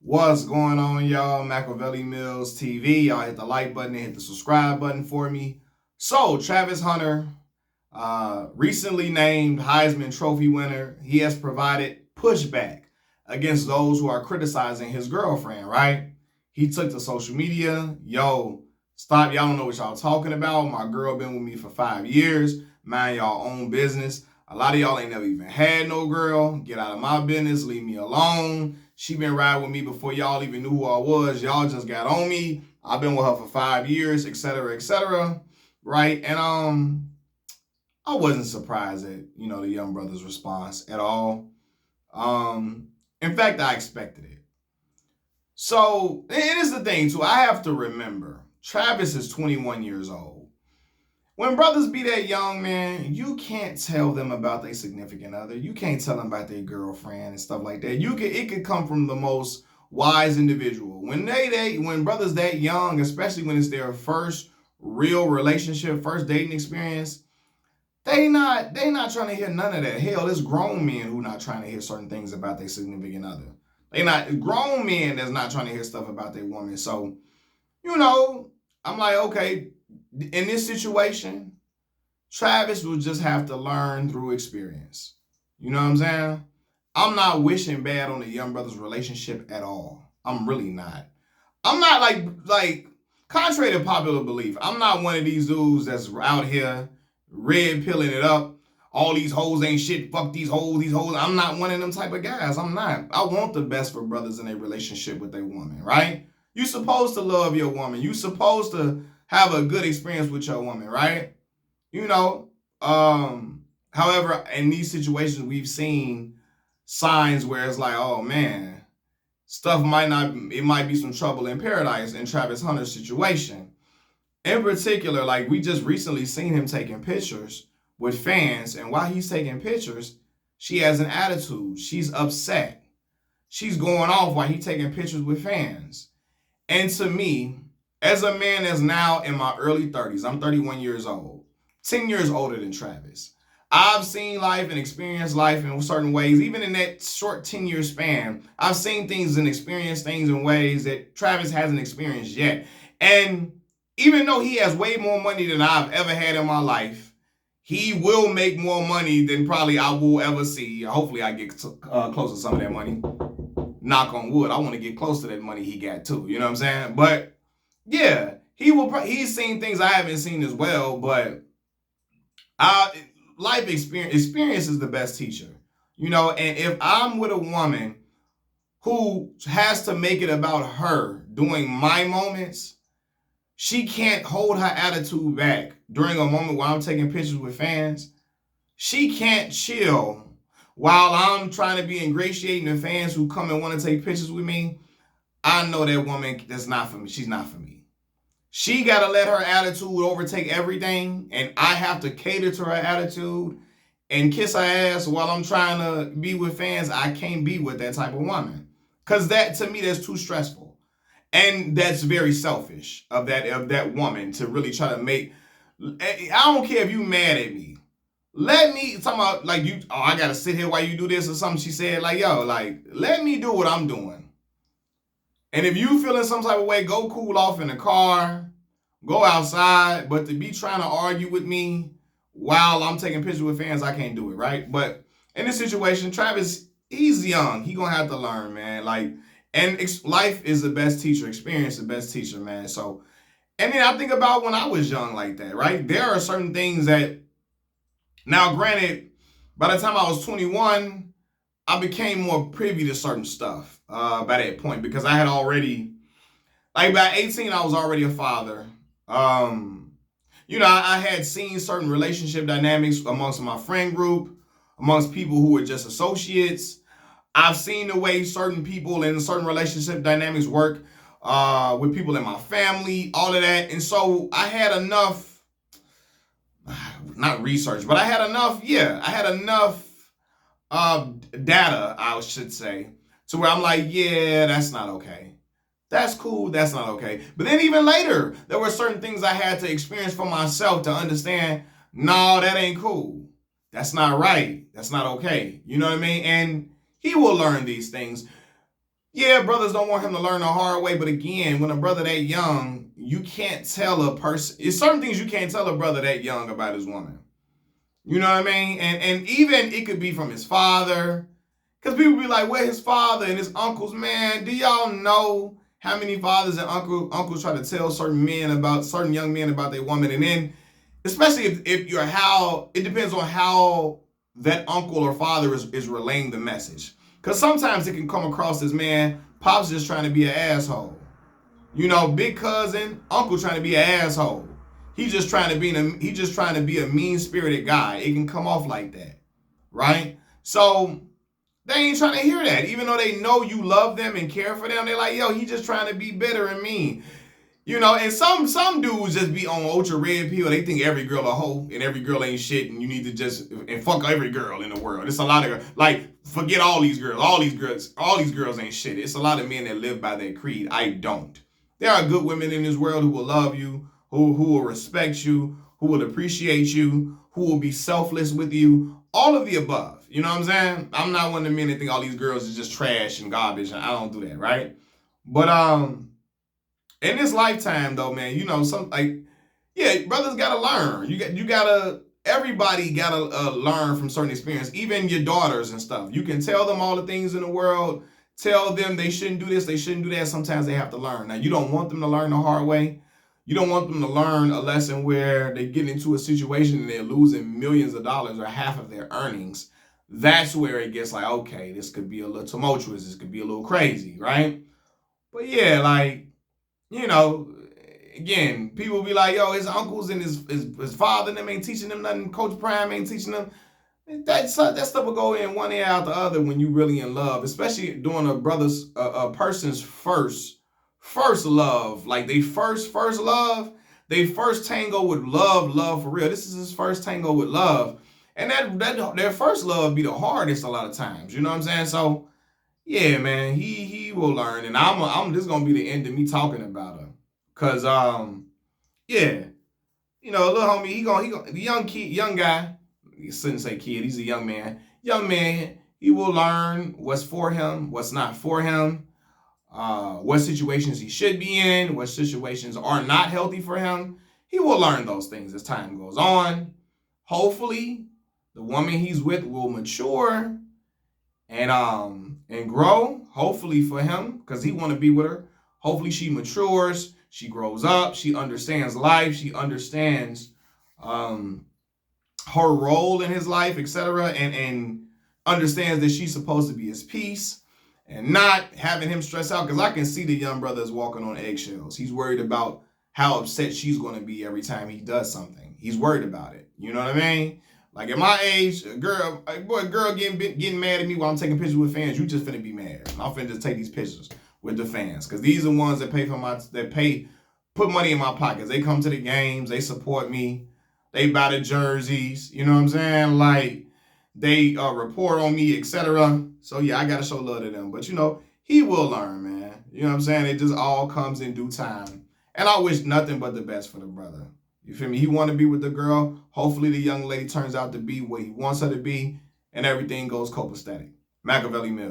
What's going on, y'all? Machiavelli Mills TV. Y'all hit the like button and hit the subscribe button for me. So, Travis Hunter, recently named Heisman Trophy winner, he has provided pushback against those who are criticizing his girlfriend, right? He took to social media, yo, stop, y'all don't know what y'all talking about. My girl been with me for 5 years. Mind y'all own business. A lot of y'all ain't never even had no girl. Get out of my business. Leave me alone. She been riding with me before y'all even knew who I was. Y'all just got on me. I've been with her for 5 years, etc., etc. Right? And I wasn't surprised at the young brother's response at all. In fact, I expected it. So it is the thing too. I have to remember Travis is 21 years old. When brothers be that young, man, you can't tell them about their significant other. You can't tell them about their girlfriend and stuff like that. It could come from the most wise individual. When brothers that young, especially when it's their first real relationship, first dating experience, they not trying to hear none of that. Hell, it's grown men who not trying to hear certain things about their significant other. They not grown men that's not trying to hear stuff about their woman. So, I'm like, okay, in this situation, Travis will just have to learn through experience. You know what I'm saying? I'm not wishing bad on the young brother's relationship at all. I'm really not. I'm not like contrary to popular belief, I'm not one of these dudes that's out here red pilling it up. All these hoes ain't shit. Fuck these hoes, these hoes. I'm not one of them type of guys. I'm not. I want the best for brothers in a relationship with their woman, right? You supposed to love your woman. You supposed to have a good experience with your woman, right? You know, however, in these situations, we've seen signs where it's like, oh man, it might be some trouble in paradise in Travis Hunter's situation. In particular, like we just recently seen him taking pictures with fans, and while he's taking pictures, she has an attitude. She's upset. She's going off while he's taking pictures with fans. And to me, as a man that's now in my early 30s, I'm 31 years old, 10 years older than Travis. I've seen life and experienced life in certain ways. Even in that short 10-year span, I've seen things and experienced things in ways that Travis hasn't experienced yet. And even though he has way more money than I've ever had in my life, he will make more money than probably I will ever see. Hopefully I get close to some of that money. Knock on wood. I want to get close to that money he got too. You know what I'm saying? But yeah, he's seen things I haven't seen as well, but life experience is the best teacher. And if I'm with a woman who has to make it about her during my moments, she can't hold her attitude back during a moment while I'm taking pictures with fans. She can't chill while I'm trying to be ingratiating to fans who come and want to take pictures with me. I know that woman that's not for me. She's not for me. She got to let her attitude overtake everything, and I have to cater to her attitude and kiss her ass while I'm trying to be with fans. I can't be with that type of woman because that, to me, that's too stressful. And that's very selfish of that woman to really try to make. I don't care if you mad at me. Let me talk about like you. Oh, I gotta sit here while you do this or something. She said like, yo, like let me do what I'm doing. And if you feel in some type of way, go cool off in the car, go outside. But to be trying to argue with me while I'm taking pictures with fans, I can't do it, right? But in this situation, Travis, he's young. He gonna have to learn, man. Life is the best teacher. Experience the best teacher, man. So, and then I think about when I was young like that, right? There are certain things that, now granted, by the time I was 21, I became more privy to certain stuff by that point because I had already, like by 18, I was already a father. I had seen certain relationship dynamics amongst my friend group, amongst people who were just associates. I've seen the way certain people in certain relationship dynamics work with people in my family, all of that. And so I had enough, not research, but I had enough data, I should say, to where I'm like, yeah, that's not okay. That's cool, that's not okay. But then even later, there were certain things I had to experience for myself to understand, no, that ain't cool. That's not right. That's not okay. You know what I mean? And he will learn these things. Yeah, brothers don't want him to learn the hard way, but again, when a brother that young, you can't tell a person. It's certain things you can't tell a brother that young about his woman. You know what I mean? And even it could be from his father, because people be like, "Where his father and his uncles?" Man, do y'all know how many fathers and uncles try to tell certain young men about their woman, and then especially if you're how it depends on how that uncle or father is relaying the message. Because sometimes it can come across as, man, pop's just trying to be an asshole. You know, big cousin, uncle trying to be an asshole. He's just trying to be a mean spirited guy. It can come off like that, right? So they ain't trying to hear that. Even though they know you love them and care for them, they're like, yo, he just trying to be bitter and mean. You know, and some dudes just be on ultra red pill. They think every girl a hoe and every girl ain't shit, and you need to just and fuck every girl in the world. It's a lot of like forget all these girls. All these girls ain't shit. It's a lot of men that live by that creed. I don't. There are good women in this world who will love you, who will respect you, who will appreciate you, who will be selfless with you. All of the above. You know what I'm saying? I'm not one of the men that think all these girls is just trash and garbage. I don't do that, right? But in this lifetime though, man, you know, some like, yeah, brothers gotta learn. You gotta everybody gotta learn from certain experience, even your daughters and stuff. You can tell them all the things in the world, tell them they shouldn't do this, they shouldn't do that. Sometimes they have to learn. Now, you don't want them to learn the hard way. You don't want them to learn a lesson where they get into a situation and they're losing millions of dollars or half of their earnings. That's where it gets like, okay, this could be a little tumultuous, this could be a little crazy, right? But yeah, like, you know, again, people be like, yo, his uncles and his father and them ain't teaching them nothing. Coach Prime ain't teaching them. That stuff will go in one ear out the other when you really in love, especially during a person's first love, like they first love, they first tango with love for real. This is his first tango with love, and that their first love be the hardest a lot of times. You know what I'm saying? So yeah, man, he will learn, and I'm this is gonna be the end of me talking about her, cause yeah, you know, little homie, he gonna the young guy. You shouldn't say kid. He's a young man. Young man, he will learn what's for him, what's not for him, what situations he should be in, what situations are not healthy for him. He will learn those things as time goes on. Hopefully, the woman he's with will mature and grow. Hopefully for him, because he want to be with her. Hopefully she matures, she grows up, she understands life, she understands her role in his life, etc., and understands that she's supposed to be his peace and not having him stress out. Because I can see the young brother is walking on eggshells. He's worried about how upset she's going to be every time he does something. He's worried about it. You know what I mean? Like at my age, a girl getting mad at me while I'm taking pictures with fans, you just finna be mad. I'm finna just take these pictures with the fans, because these are the ones that put money in my pockets. They come to the games, they support me, they buy the jerseys. You know what I'm saying? Like they report on me, etc. So yeah, I gotta show love to them. But you know, he will learn, man. You know what I'm saying? It just all comes in due time. And I wish nothing but the best for the brother. You feel me? He want to be with the girl. Hopefully the young lady turns out to be what he wants her to be, and everything goes copacetic. Machiavelli Mills.